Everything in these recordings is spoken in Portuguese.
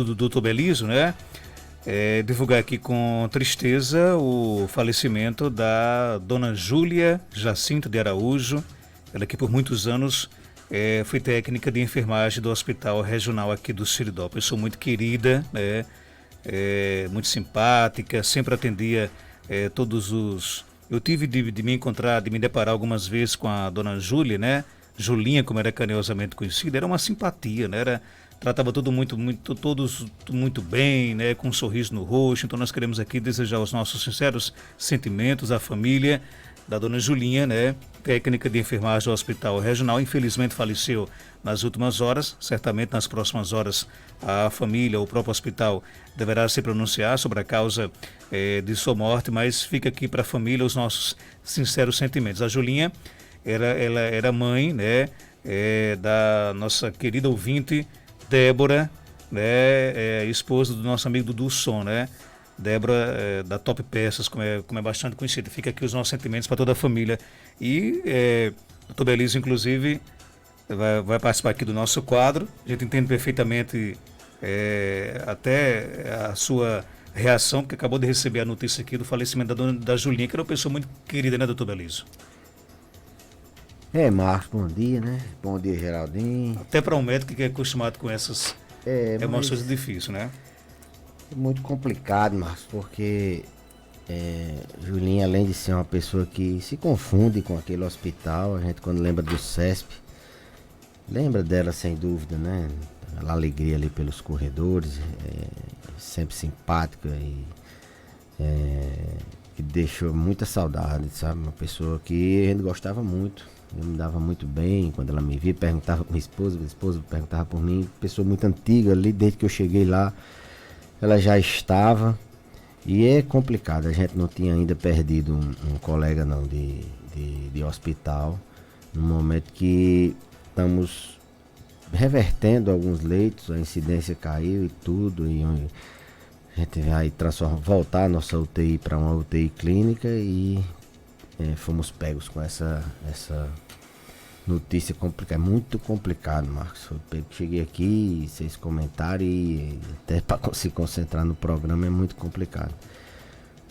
do Dr. Belísio, né? Divulgar aqui com tristeza o falecimento da dona Júlia Jacinto de Araújo, ela que por muitos anos foi técnica de enfermagem do Hospital Regional aqui do Seridó, pessoa muito querida, né? Muito simpática, sempre atendia todos os... Eu tive de me encontrar, de me deparar algumas vezes com a dona Júlia, né? Julinha, como era carinhosamente conhecida, era uma simpatia, né? Tratava todos muito bem, né? Com um sorriso no rosto. Então nós queremos aqui desejar os nossos sinceros sentimentos à família da dona Julinha, né? Técnica de enfermagem do Hospital Regional. Infelizmente faleceu nas últimas horas. Certamente nas próximas horas a família, o próprio hospital deverá se pronunciar sobre a causa de sua morte, mas fica aqui para a família os nossos sinceros sentimentos. A Julinha ela era mãe, né? Da nossa querida ouvinte Débora, né? Esposa do nosso amigo Dudu Som, né? Débora da Top Peças, como é bastante conhecida. Fica aqui os nossos sentimentos para toda a família. E o Dr. Belísio, inclusive, vai participar aqui do nosso quadro. A gente entende perfeitamente até a sua reação, porque acabou de receber a notícia aqui do falecimento da Julinha, que era uma pessoa muito querida, né, Dr. Belísio? Marcos, bom dia, né? Bom dia, Geraldinho. Até para um médico que é acostumado com essas emoções difíceis, né? É muito complicado, Marcos, porque Julinha, além de ser uma pessoa que se confunde com aquele hospital, a gente quando lembra do CESP, lembra dela sem dúvida, né? A alegria ali pelos corredores, sempre simpática e que deixou muita saudade, sabe? Uma pessoa que a gente gostava muito, eu me dava muito bem, quando ela me via, perguntava por minha esposa perguntava por mim, pessoa muito antiga ali, desde que eu cheguei lá, ela já estava, e é complicado, a gente não tinha ainda perdido um colega não de hospital, no momento que estamos revertendo alguns leitos, a incidência caiu e tudo, e a gente vai voltar a nossa UTI para uma UTI clínica e fomos pegos com essa notícia complicada, muito complicado, Marcos. Cheguei aqui, vocês comentaram e até para se concentrar no programa é muito complicado.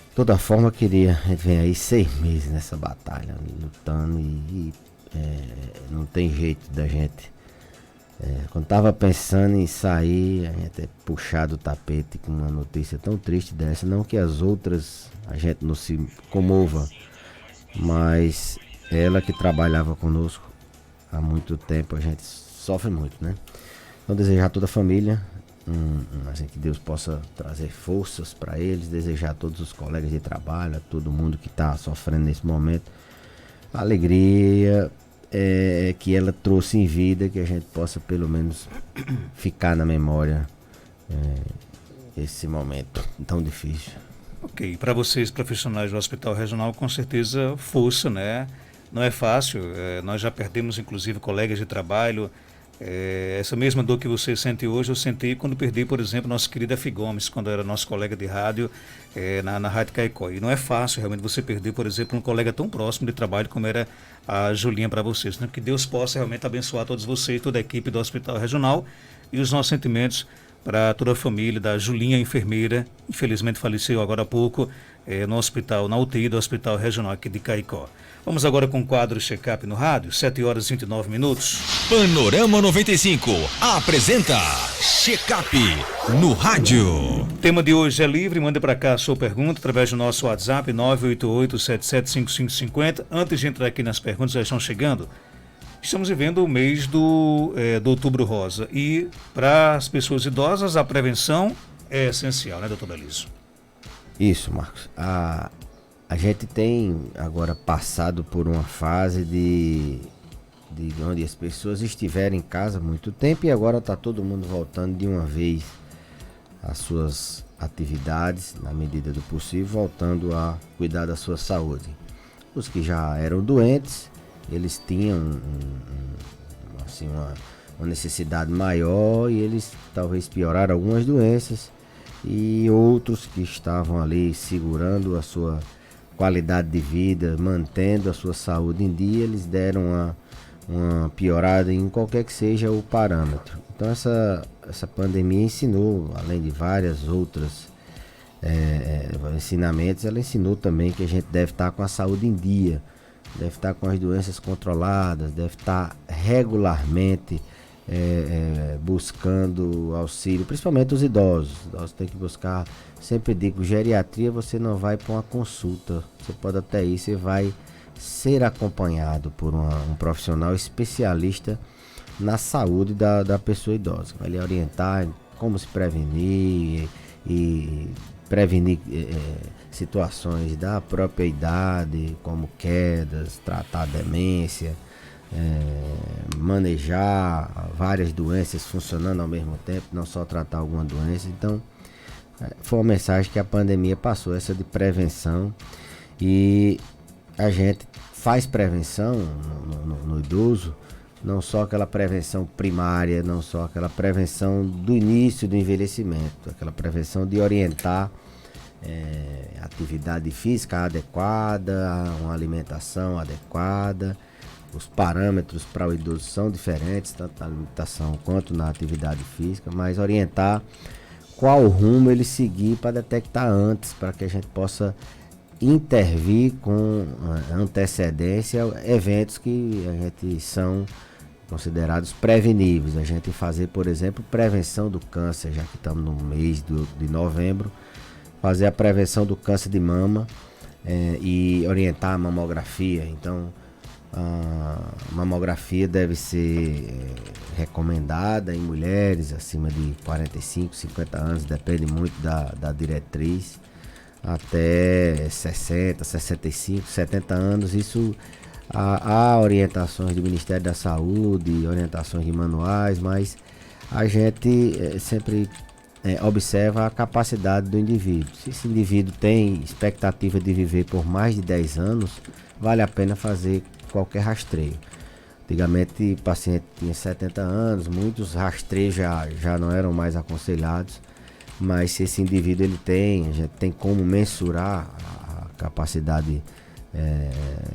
De toda forma, a gente vem aí 6 meses nessa batalha, lutando e não tem jeito da gente. Quando tava pensando em sair, a gente é puxado o tapete com uma notícia tão triste dessa, não que as outras a gente não se comova, mas ela que trabalhava conosco há muito tempo, a gente sofre muito, né? Então desejar a toda a família, assim, que Deus possa trazer forças para eles, desejar a todos os colegas de trabalho, a todo mundo que está sofrendo nesse momento, a alegria que ela trouxe em vida, que a gente possa pelo menos ficar na memória esse momento tão difícil. Ok, para vocês profissionais do Hospital Regional, com certeza força, né? Não é fácil, nós já perdemos inclusive colegas de trabalho, essa mesma dor que você sente hoje, eu senti quando perdi, por exemplo, nosso querido F. Gomes, quando era nosso colega de rádio na Rádio Caicó. E não é fácil realmente você perder, por exemplo, um colega tão próximo de trabalho como era a Julinha para vocês, né? Que Deus possa realmente abençoar todos vocês, toda a equipe do Hospital Regional, e os nossos sentimentos para toda a família da Julinha, enfermeira, infelizmente faleceu agora há pouco no hospital, na UTI do Hospital Regional aqui de Caicó. Vamos agora com o quadro Check-up no rádio, 7 horas e 29 minutos. Panorama 95 apresenta Check-up no rádio. O tema de hoje é livre, manda para cá a sua pergunta através do nosso WhatsApp 988-775550. Antes de entrar aqui nas perguntas, já estão chegando. Estamos vivendo o mês do Outubro Rosa e para as pessoas idosas a prevenção é essencial, né, doutor Belísio? Isso, Marcos. A gente tem agora passado por uma fase de onde as pessoas estiveram em casa há muito tempo e agora está todo mundo voltando de uma vez às suas atividades, na medida do possível, voltando a cuidar da sua saúde. Os que já eram doentes, eles tinham uma necessidade maior e eles talvez pioraram algumas doenças, e outros que estavam ali segurando a sua qualidade de vida, mantendo a sua saúde em dia, eles deram uma piorada em qualquer que seja o parâmetro. Então essa pandemia ensinou, além de várias outras ensinamentos, ela ensinou também que a gente deve estar com a saúde em dia, deve estar com as doenças controladas, deve estar regularmente buscando auxílio, principalmente os idosos. Os idosos têm que buscar, sempre digo, geriatria você não vai para uma consulta, você pode até ir, você vai ser acompanhado por um profissional especialista na saúde da pessoa idosa, vai lhe orientar em como se prevenir e prevenir situações da própria idade, como quedas, tratar a demência, manejar várias doenças funcionando ao mesmo tempo, não só tratar alguma doença. Então, foi uma mensagem que a pandemia passou, essa de prevenção, e a gente faz prevenção no idoso, não só aquela prevenção primária, não só aquela prevenção do início do envelhecimento, aquela prevenção de orientar atividade física adequada, uma alimentação adequada. Os parâmetros para o idoso são diferentes, tanto na alimentação quanto na atividade física, mas orientar qual rumo ele seguir para detectar antes, para que a gente possa intervir com antecedência eventos que a gente são considerados preveníveis. A gente fazer, por exemplo, prevenção do câncer, já que estamos no mês de novembro, fazer a prevenção do câncer de mama e orientar a mamografia. Então, a mamografia deve ser recomendada em mulheres acima de 45, 50 anos, depende muito da diretriz, até 60, 65, 70 anos. Isso há orientações do Ministério da Saúde, orientações de manuais, mas a gente sempre observa a capacidade do indivíduo. Se esse indivíduo tem expectativa de viver por mais de 10 anos, vale a pena fazer qualquer rastreio. Antigamente o paciente tinha 70 anos, muitos rastreios já não eram mais aconselhados, mas se esse indivíduo a gente tem como mensurar a capacidade,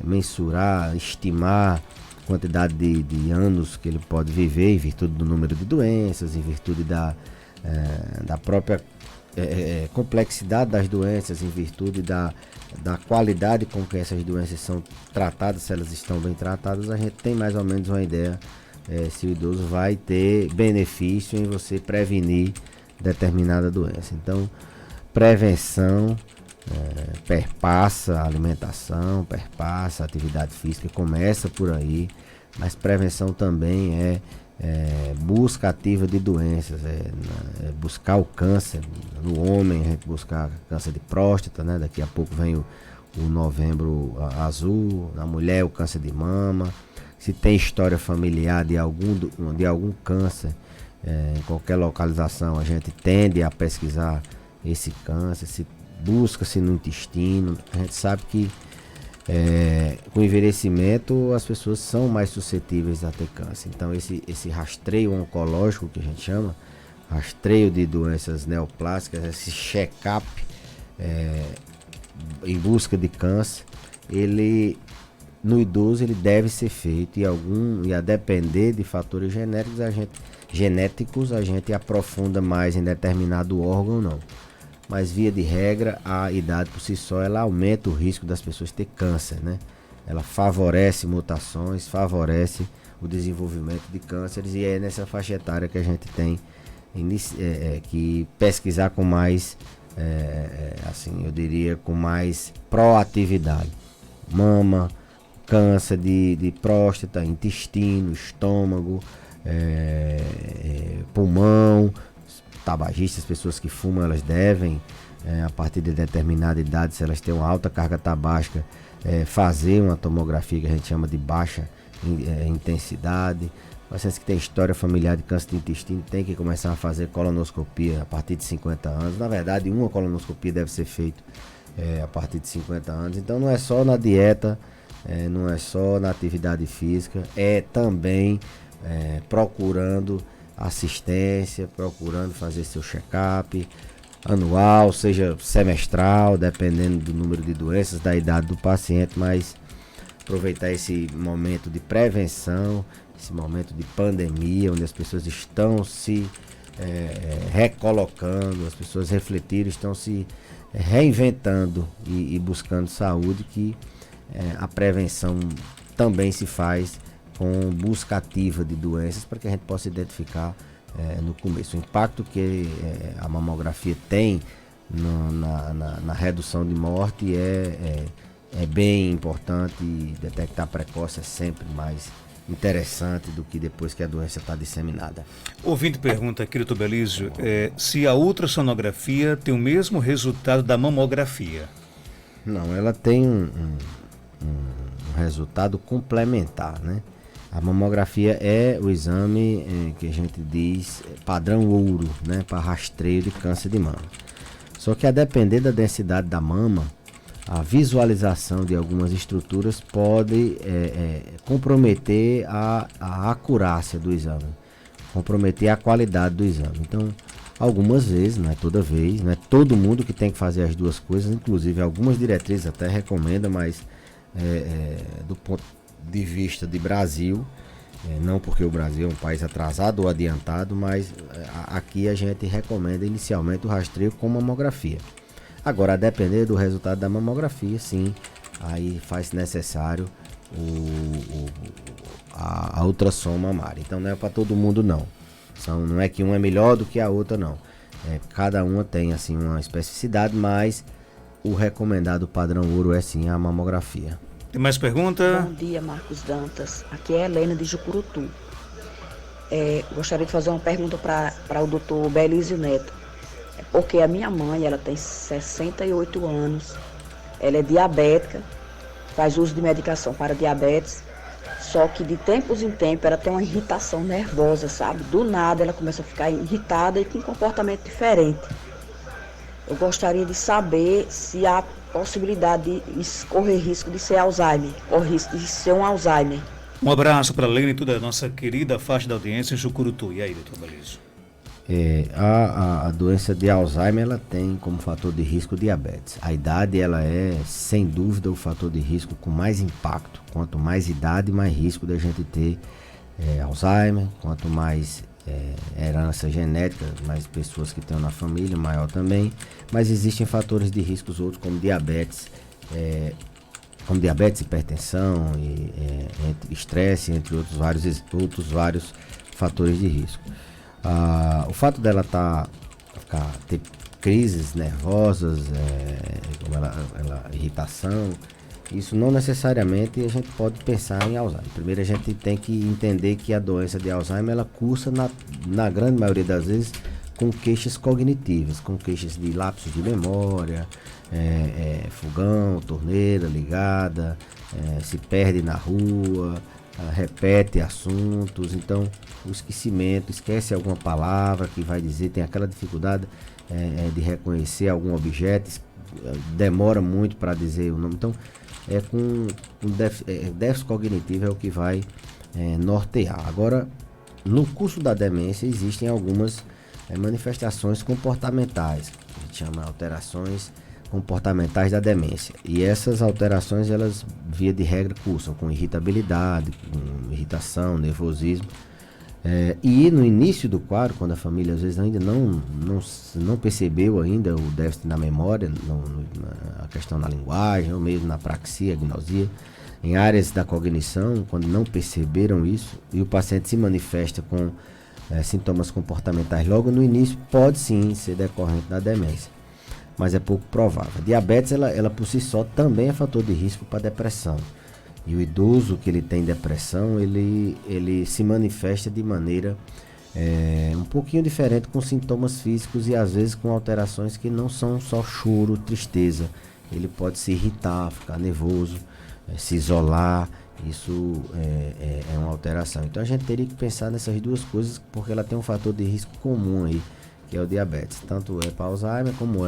mensurar, estimar a quantidade de anos que ele pode viver em virtude do número de doenças, em virtude da própria complexidade das doenças, em virtude da qualidade com que essas doenças são tratadas, se elas estão bem tratadas. A gente tem mais ou menos uma ideia se o idoso vai ter benefício em você prevenir determinada doença. Então, prevenção perpassa a alimentação, perpassa a atividade física, começa por aí, mas prevenção também busca ativa de doenças, buscar o câncer. No homem a gente busca câncer de próstata, né? Daqui a pouco vem o novembro azul. Na mulher o câncer de mama. Se tem história familiar de algum câncer em qualquer localização, a gente tende a pesquisar esse câncer. Se busca-se no intestino. A gente sabe que com o envelhecimento as pessoas são mais suscetíveis a ter câncer. Então esse rastreio oncológico que a gente chama, rastreio de doenças neoplásicas, esse check-up em busca de câncer, ele no idoso ele deve ser feito, e a depender de fatores genéticos a gente aprofunda mais em determinado órgão ou não. Mas via de regra, a idade por si só ela aumenta o risco das pessoas ter câncer, né? Ela favorece mutações, favorece o desenvolvimento de cânceres, e é nessa faixa etária que a gente tem que pesquisar com mais, assim, eu diria, com mais proatividade. Mama, câncer de próstata, intestino, estômago, pulmão. Tabagistas, pessoas que fumam, elas devem, a partir de determinada idade, se elas têm uma alta carga tabágica, fazer uma tomografia que a gente chama de baixa intensidade. Pacientes que têm história familiar de câncer de intestino tem que começar a fazer colonoscopia a partir de 50 anos. Na verdade, uma colonoscopia deve ser feita a partir de 50 anos. Então não é só na dieta, não é só na atividade física, é também procurando assistência, procurando fazer seu check-up anual, seja semestral, dependendo do número de doenças, da idade do paciente, mas aproveitar esse momento de prevenção, esse momento de pandemia, onde as pessoas estão se recolocando, as pessoas refletiram, estão se reinventando e buscando saúde, que a prevenção também se faz com busca ativa de doenças para que a gente possa identificar no começo. O impacto que a mamografia tem na redução de morte é bem importante, e detectar precoce é sempre mais interessante do que depois que a doença está disseminada. Ouvinte pergunta aqui, doutor Belísio, se a ultrassonografia tem o mesmo resultado da mamografia. Não, ela tem um resultado complementar, né? A mamografia é o exame que a gente diz padrão ouro, né, para rastreio de câncer de mama. Só que a depender da densidade da mama, a visualização de algumas estruturas pode comprometer a acurácia do exame, comprometer a qualidade do exame. Então, algumas vezes, não é toda vez, não é todo mundo que tem que fazer as duas coisas, inclusive algumas diretrizes até recomendam, mas do ponto de vista de Brasil, não porque o Brasil é um país atrasado ou adiantado, mas aqui a gente recomenda inicialmente o rastreio com mamografia. Agora, a depender do resultado da mamografia, sim, aí faz necessário a ultrassom mamária. Então não é para todo mundo, não. Não é que uma é melhor do que a outra, não. Cada uma tem assim uma especificidade, mas o recomendado padrão ouro é sim a mamografia. Tem mais pergunta? Bom dia, Marcos Dantas. Aqui é a Helena de Jucurutu. Gostaria de fazer uma pergunta para o doutor Belísio Neto. Porque a minha mãe, ela tem 68 anos, ela é diabética, faz uso de medicação para diabetes, só que de tempos em tempos ela tem uma irritação nervosa, sabe? Do nada ela começa a ficar irritada e com um comportamento diferente. Eu gostaria de saber se há possibilidade de correr risco de ser Alzheimer, correr risco de ser um Alzheimer. Um abraço para a Helena e toda a nossa querida faixa da audiência em Jucurutu. E aí, doutor Belísio? A doença de Alzheimer, ela tem como fator de risco diabetes. A idade, ela é sem dúvida o fator de risco com mais impacto. Quanto mais idade, mais risco da gente ter Alzheimer. Quanto mais herança genética, mais pessoas que estão na família, maior também. Mas existem fatores de riscos outros como diabetes, hipertensão, estresse, entre outros vários fatores de risco. O fato dela ter crises nervosas, irritação, isso não necessariamente a gente pode pensar em Alzheimer. Primeiro a gente tem que entender que a doença de Alzheimer, ela cursa na grande maioria das vezes com queixas cognitivas, com queixas de lapsos de memória, fogão, torneira ligada, se perde na rua, repete assuntos. Então o esquecimento, esquece alguma palavra que vai dizer, tem aquela dificuldade de reconhecer algum objeto, demora muito para dizer o nome. Então déficit cognitivo é o que vai nortear. Agora, no curso da demência existem algumas manifestações comportamentais, que a gente chama alterações comportamentais da demência, e essas alterações, elas via de regra cursam com irritabilidade, com irritação, nervosismo, e no início do quadro, quando a família às vezes ainda não percebeu ainda o déficit na memória, a questão na linguagem, ou mesmo na praxia, agnosia, em áreas da cognição, quando não perceberam isso, e o paciente se manifesta com sintomas comportamentais logo no início, pode sim ser decorrente da demência, mas é pouco provável. A diabetes, ela por si só também é fator de risco para depressão. E o idoso que ele tem depressão, ele se manifesta de maneira um pouquinho diferente, com sintomas físicos e às vezes com alterações que não são só choro, tristeza. Ele pode se irritar, ficar nervoso, se isolar. Isso é uma alteração. Então a gente teria que pensar nessas duas coisas, porque ela tem um fator de risco comum aí, que é o diabetes. Tanto é para Alzheimer como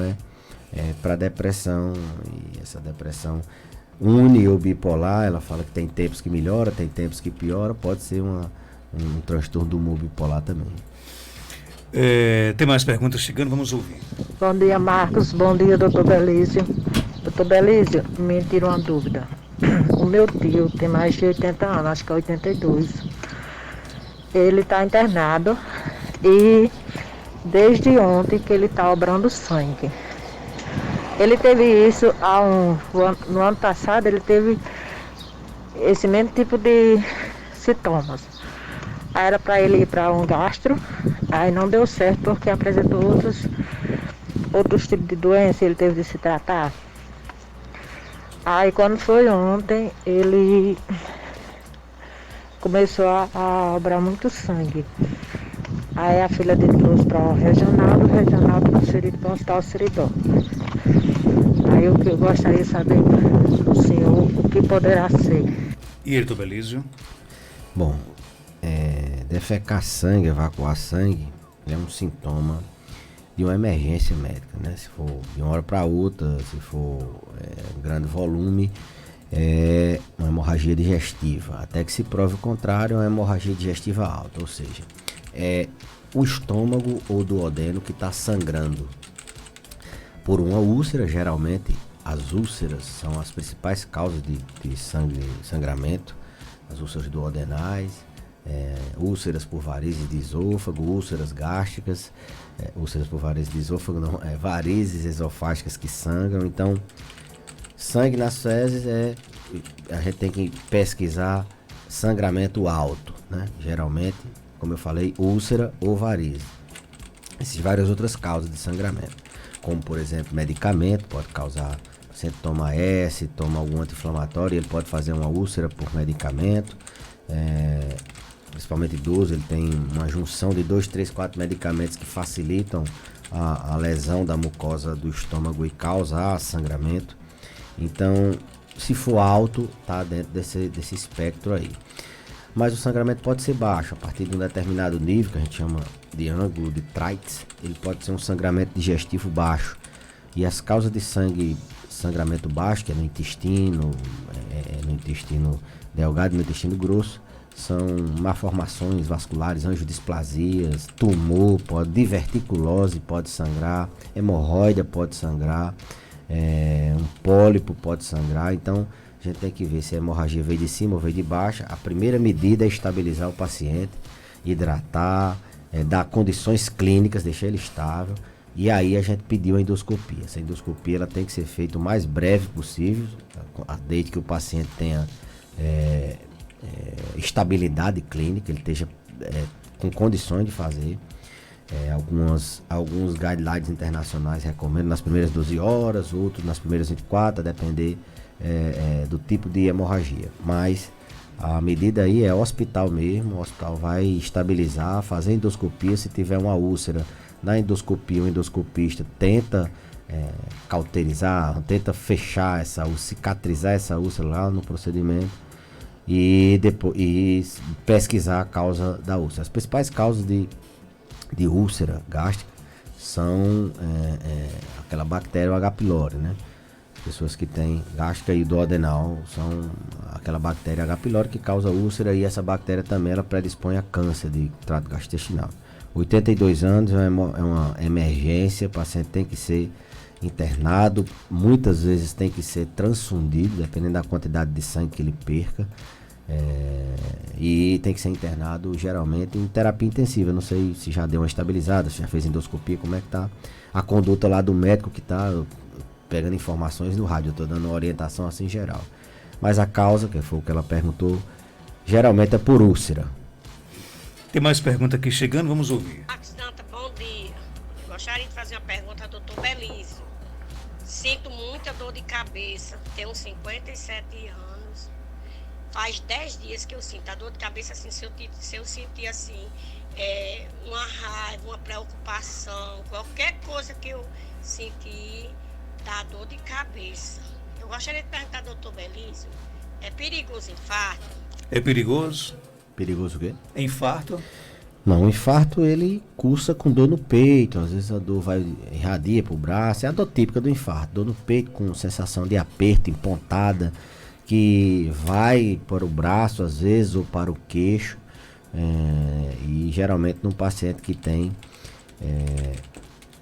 para depressão. E essa depressão uni ou bipolar, ela fala que tem tempos que melhora, tem tempos que piora, pode ser um transtorno do humor bipolar também. Tem mais perguntas chegando, vamos ouvir. Bom dia, Marcos. Bom dia, doutor Belísio. Doutor Belísio, me tira uma dúvida. O meu tio tem mais de 80 anos, acho que é 82. Ele está internado e desde ontem que ele está obrando sangue. Ele teve isso no ano passado, ele teve esse mesmo tipo de sintomas. Aí era para ele ir para um gastro, aí não deu certo porque apresentou outros tipos de doença, ele teve de se tratar. Aí quando foi ontem, ele começou a obrar muito sangue. Aí a filha dele trouxe para o regional transferido para o hospital Seridó. Aí o que eu gostaria de saber do senhor, o que poderá ser. E Ayrton Belísio? Bom, defecar sangue, evacuar sangue, é um sintoma de uma emergência médica, né? Se for de uma hora para outra, se for um grande volume, é uma hemorragia digestiva. Até que se prove o contrário, é uma hemorragia digestiva alta, ou seja, é o estômago ou duodeno que está sangrando por uma úlcera. Geralmente as úlceras são as principais causas de sangramento, as úlceras duodenais, úlceras por varizes de esôfago, úlceras gástricas, úlceras por varizes de esôfago não, varizes esofágicas que sangram. Então, sangue nas fezes a gente tem que pesquisar sangramento alto, né? Geralmente, como eu falei, úlcera ou varize. Existem várias outras causas de sangramento, como por exemplo, medicamento pode causar. O paciente toma toma algum anti-inflamatório, ele pode fazer uma úlcera por medicamento. Principalmente idoso, ele tem uma junção de 2, 3, 4 medicamentos que facilitam a lesão da mucosa do estômago e causar sangramento. Então, se for alto, tá dentro desse espectro aí. Mas o sangramento pode ser baixo, a partir de um determinado nível, que a gente chama de ângulo de Treitz, ele pode ser um sangramento digestivo baixo. E as causas de sangramento baixo, que é no intestino delgado e no intestino grosso, são malformações vasculares, angiodisplasias, tumor, diverticulose pode sangrar, hemorroida pode sangrar, um pólipo pode sangrar. Então a gente tem que ver se a hemorragia veio de cima ou veio de baixo. A primeira medida é estabilizar o paciente, hidratar, dar condições clínicas, deixar ele estável. E aí a gente pediu a endoscopia. Essa endoscopia ela tem que ser feita o mais breve possível, desde que o paciente tenha estabilidade clínica, ele esteja com condições de fazer. Alguns guidelines internacionais recomendam nas primeiras 12 horas, outros nas primeiras 24, a depender do tipo de hemorragia. Mas a medida aí é hospital mesmo, o hospital vai estabilizar, fazer endoscopia. Se tiver uma úlcera na endoscopia, o endoscopista tenta cauterizar, tenta fechar cicatrizar essa úlcera lá no procedimento. E pesquisar a causa da úlcera. As principais causas de úlcera gástrica são aquela bactéria, o H. pylori, né? Pessoas que têm gástrica e duodenal são aquela bactéria H. pylori que causa úlcera, e essa bactéria também ela predispõe a câncer de trato gastrointestinal. 82 anos é uma emergência, o paciente tem que ser internado, muitas vezes tem que ser transfundido, dependendo da quantidade de sangue que ele perca, e tem que ser internado geralmente em terapia intensiva. Não sei se já deu uma estabilizada, se já fez endoscopia, como é que tá a conduta lá do médico que tá pegando informações no rádio. Eu tô dando uma orientação assim geral, mas a causa, que foi o que ela perguntou, geralmente é por úlcera. Tem mais pergunta aqui chegando, vamos ouvir. Bom dia. Eu gostaria de fazer uma pergunta ao doutor Belísio. Sinto muita dor de cabeça, tenho 57 anos. Faz 10 dias que eu sinto a dor de cabeça, assim, se eu sentir assim, uma raiva, uma preocupação, qualquer coisa que eu sentir, dá dor de cabeça. Eu gostaria de perguntar ao doutor Belísio, é perigoso infarto? É perigoso? Perigoso o quê? Infarto? Não, o infarto ele cursa com dor no peito, às vezes a dor irradia para o braço, é a dor típica do infarto, dor no peito com sensação de aperto, empontada, que vai para o braço às vezes ou para o queixo, e geralmente num paciente que tem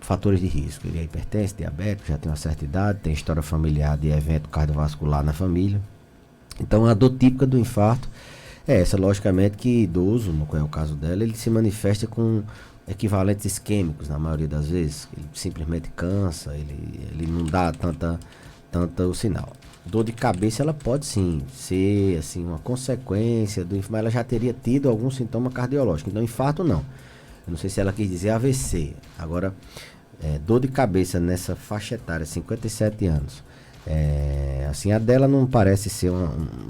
fatores de risco, ele é hipertenso, diabético, já tem uma certa idade, tem história familiar de evento cardiovascular na família. Então a dor típica do infarto é essa, logicamente que idoso, no qual é o caso dela, ele se manifesta com equivalentes isquêmicos na maioria das vezes. Ele simplesmente cansa, ele não dá tanta o sinal. Dor de cabeça, ela pode sim ser assim, uma consequência do infarto, mas ela já teria tido algum sintoma cardiológico. Então, infarto não. Eu não sei se ela quis dizer AVC. Agora, dor de cabeça nessa faixa etária, 57 anos. Assim, a dela não parece ser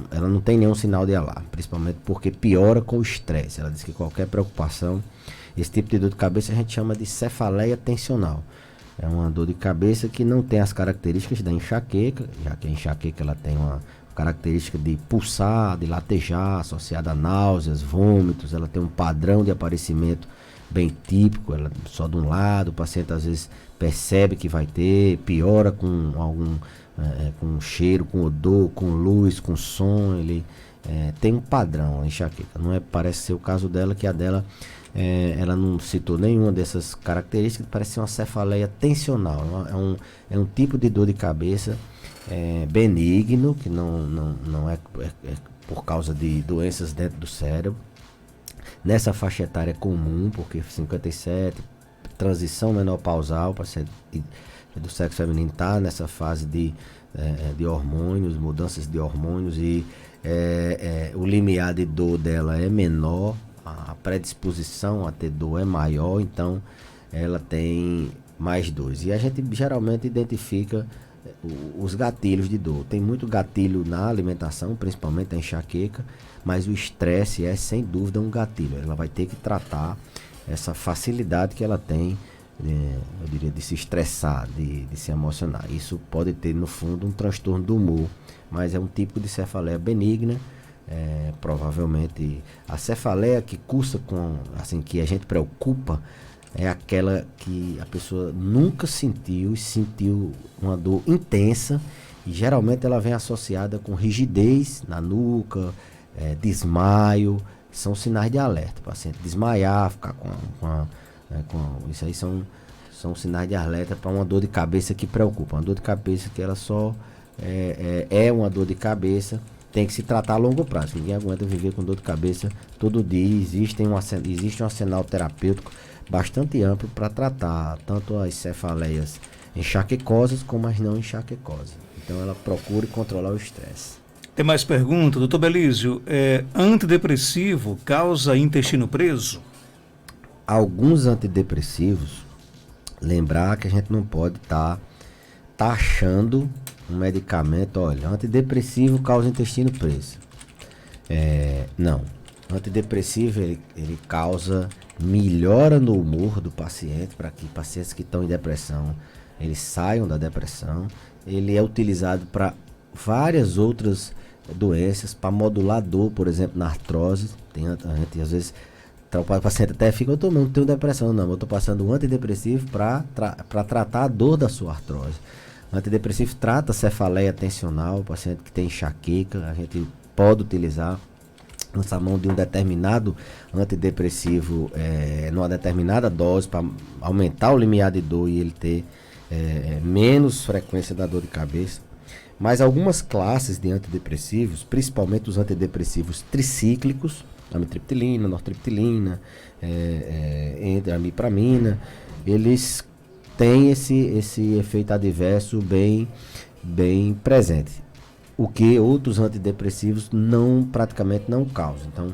ela não tem nenhum sinal de alarme, principalmente porque piora com o estresse. Ela diz que qualquer preocupação, esse tipo de dor de cabeça a gente chama de cefaleia tensional. É uma dor de cabeça que não tem as características da enxaqueca, já que a enxaqueca ela tem uma característica de pulsar, de latejar, associada a náuseas, vômitos. Ela tem um padrão de aparecimento bem típico, ela só de um lado. O paciente às vezes percebe que vai ter, piora com algum com cheiro, com odor, com luz, com som. Ele tem um padrão, a enxaqueca. Não parece ser o caso dela, que a dela ela não citou nenhuma dessas características. Parece ser uma cefaleia tensional. É um tipo de dor de cabeça benigno, que não é por causa de doenças dentro do cérebro. Nessa faixa etária é comum, porque 57, transição menopausal, o paciente do sexo feminino está nessa fase de hormônios, mudanças de hormônios, e o limiar de dor dela é menor, a predisposição a ter dor é maior, então ela tem mais dores. E a gente geralmente identifica os gatilhos de dor. Tem muito gatilho na alimentação, principalmente a enxaqueca, mas o estresse é sem dúvida um gatilho. Ela vai ter que tratar essa facilidade que ela tem, eu diria, de se estressar, de se emocionar. Isso pode ter no fundo um transtorno do humor, mas é um tipo de cefaleia benigna. Provavelmente a cefaleia que cursa com, assim, que a gente preocupa, é aquela que a pessoa nunca sentiu uma dor intensa, e geralmente ela vem associada com rigidez na nuca, desmaio. São sinais de alerta. O paciente desmaiar, ficar isso aí são sinais de alerta para uma dor de cabeça que preocupa. Uma dor de cabeça que ela só é uma dor de cabeça, tem que se tratar a longo prazo. Ninguém aguenta viver com dor de cabeça todo dia. Existe um arsenal terapêutico bastante amplo para tratar tanto as cefaleias enxaquecosas como as não enxaquecosas. Então ela procura controlar o estresse. Tem mais pergunta, doutor Belísio. Antidepressivo causa intestino preso? Alguns antidepressivos, lembrar que a gente não pode estar taxando um medicamento, olha, antidepressivo causa intestino preso. Não. Antidepressivo ele causa melhora no humor do paciente, para que pacientes que estão em depressão eles saiam da depressão. Ele é utilizado para várias outras doenças, para modular dor, por exemplo, na artrose. A gente às vezes, o paciente até fica, eu não tenho depressão, não, eu estou passando um antidepressivo para tratar a dor da sua artrose. O antidepressivo trata a cefaleia tensional, o paciente que tem enxaqueca, a gente pode utilizar, lançar mão de um determinado antidepressivo numa determinada dose, para aumentar o limiar de dor e ele ter menos frequência da dor de cabeça. Mas algumas classes de antidepressivos, principalmente os antidepressivos tricíclicos, amitriptilina, nortriptilina, amipramina, eles têm esse efeito adverso bem presente, o que outros antidepressivos praticamente não causam. Então,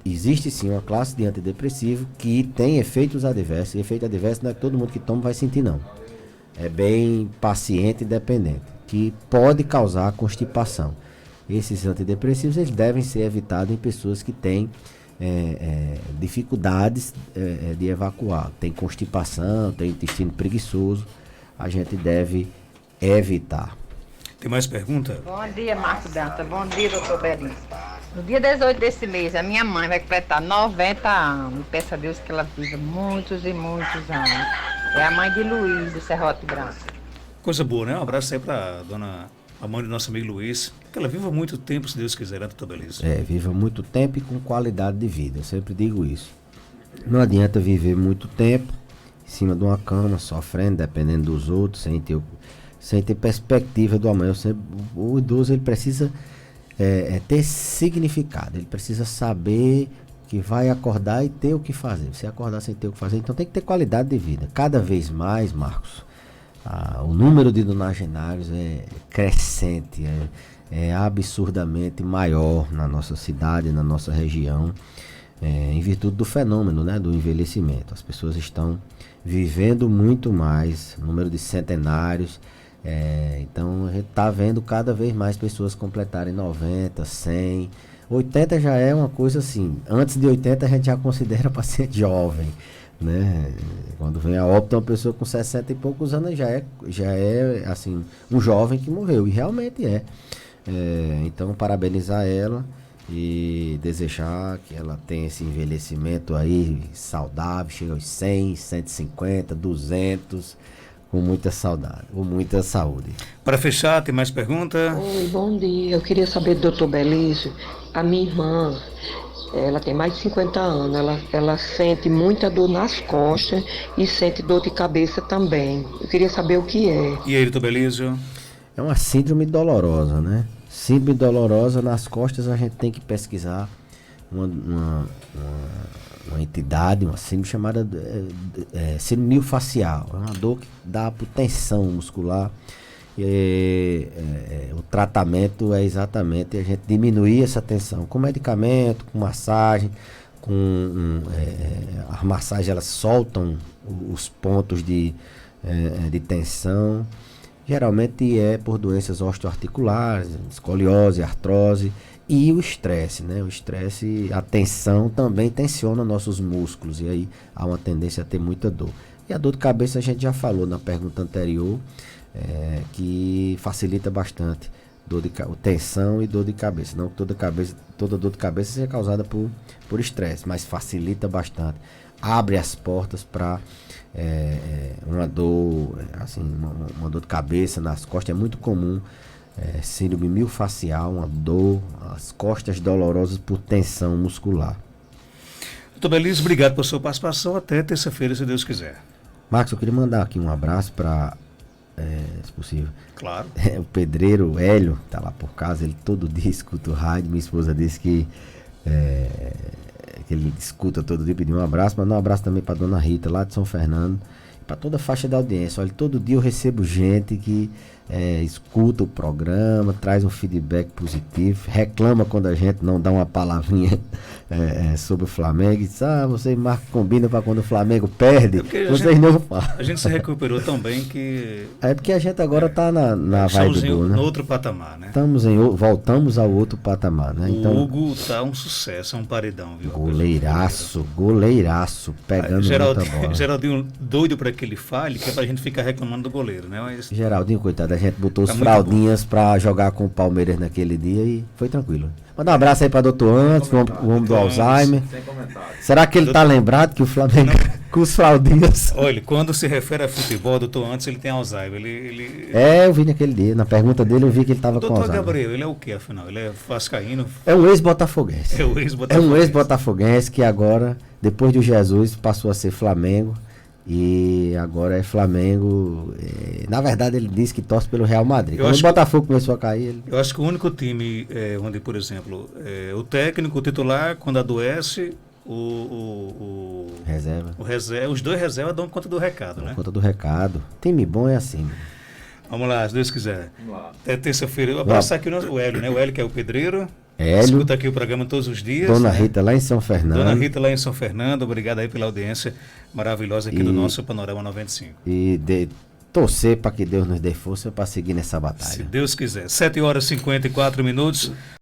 existe sim uma classe de antidepressivo que tem efeitos adversos, e efeito adverso não é que todo mundo que toma vai sentir, não. É bem paciente e dependente, que pode causar constipação. Esses antidepressivos eles devem ser evitados em pessoas que têm dificuldades de evacuar, tem constipação, tem intestino preguiçoso, a gente deve evitar. Tem mais pergunta? Bom dia, Marcos Danta. Bom dia, doutor Belísio. No dia 18 desse mês, a minha mãe vai completar 90 anos. Peço a Deus que ela viva muitos e muitos anos. É a mãe de Luiz, do Serrote Branco. Coisa boa, né? Um abraço aí para a mãe do nosso amigo Luiz. Que ela viva muito tempo, se Deus quiser, né, doutor Belísio? Viva muito tempo e com qualidade de vida. Eu sempre digo isso. Não adianta viver muito tempo em cima de uma cama, sofrendo, dependendo dos outros, sem ter perspectiva do amanhã. O idoso ele precisa ter significado, ele precisa saber que vai acordar e ter o que fazer. Você acordar sem ter o que fazer, então tem que ter qualidade de vida. Cada vez mais, Marcos, o número de nonagenários é crescente, é absurdamente maior na nossa cidade, na nossa região, em virtude do fenômeno, né, do envelhecimento. As pessoas estão vivendo muito mais, número de centenários, então a gente está vendo cada vez mais pessoas completarem 90, 100, 80 já é uma coisa assim, antes de 80 a gente já considera paciente jovem, né? Quando vem a óbito uma pessoa com 60 e poucos anos já é assim, um jovem que morreu, e realmente então parabenizar ela e desejar que ela tenha esse envelhecimento aí saudável, chega aos 100, 150, 200, com muita saúde. Para fechar, tem mais pergunta? Oi, bom dia. Eu queria saber do Dr. Belísio. A minha irmã, ela tem mais de 50 anos, ela sente muita dor nas costas e sente dor de cabeça também. Eu queria saber o que é. E aí, Dr. Belísio? É uma síndrome dolorosa, né? Síndrome dolorosa nas costas, a gente tem que pesquisar uma entidade, uma síndrome chamada síndrome miofascial. É uma dor que dá por tensão muscular. O tratamento é exatamente a gente diminuir essa tensão com medicamento, com massagem, as massagens elas soltam os pontos de tensão. Geralmente é por doenças osteoarticulares, escoliose, artrose e o estresse, né? O estresse, a tensão também tensiona nossos músculos e aí há uma tendência a ter muita dor. E a dor de cabeça a gente já falou na pergunta anterior, que facilita bastante tensão e dor de cabeça. Não que toda dor de cabeça seja causada por estresse, mas facilita bastante. Abre as portas para uma dor, assim, uma dor de cabeça nas costas. É muito comum, síndrome miofascial, uma dor, as costas dolorosas por tensão muscular. Doutor Belísio, obrigado por sua participação. Até terça-feira, se Deus quiser. Marcos, eu queria mandar aqui um abraço para, se possível, claro, o pedreiro Hélio, está lá por casa, ele todo dia escuta o rádio. Minha esposa disse que ele escuta todo dia, pediu um abraço, mandar um abraço também para dona Rita, lá de São Fernando, para toda a faixa da audiência. Olha, todo dia eu recebo gente que escuta o programa, traz um feedback positivo, reclama quando a gente não dá uma palavrinha sobre o Flamengo, e diz, vocês combinam para quando o Flamengo perde, vocês não falam. A gente se recuperou tão bem que... É porque a gente agora está na vibe do gol, né? No outro patamar, né? Voltamos ao outro patamar, né? O Hugo tá um sucesso, é um paredão, viu? Goleiraço, pegando muita bola. Geraldinho doido para que ele fale, que é pra gente ficar reclamando do goleiro, né? Mas... Geraldinho, coitado, a gente botou os fraldinhas para jogar com o Palmeiras naquele dia e foi tranquilo. Manda um abraço aí para doutor Antes, o homem do Alzheimer. Será que ele tá lembrado que o Flamengo com os fraldinhas? Olha, quando se refere a futebol, doutor Antes, ele tem Alzheimer. Eu vi naquele dia, na pergunta dele eu vi que ele tava com Alzheimer. Doutor Gabriel, ele é o que afinal? Ele é vascaíno? É um ex-botafoguense. É um ex-botafoguense que agora, depois de Jesus, passou a ser Flamengo. E agora é Flamengo. Na verdade, ele disse que torce pelo Real Madrid. Quando o Botafogo começou a cair. Eu acho que o único time onde, por exemplo, o técnico, o titular, quando adoece, reserva. Os dois reservas dão conta do recado, né? Dão conta do recado. Time bom é assim. Vamos lá, se Deus quiser. Até terça-feira. Eu vou abraçar aqui o Hélio, né? O Hélio que é o pedreiro. Hélio, escuta aqui o programa todos os dias. Dona Rita lá em São Fernando. Dona Rita lá em São Fernando, obrigado aí pela audiência maravilhosa aqui do nosso Panorama 95. E torcer para que Deus nos dê força para seguir nessa batalha. Se Deus quiser. 7h54.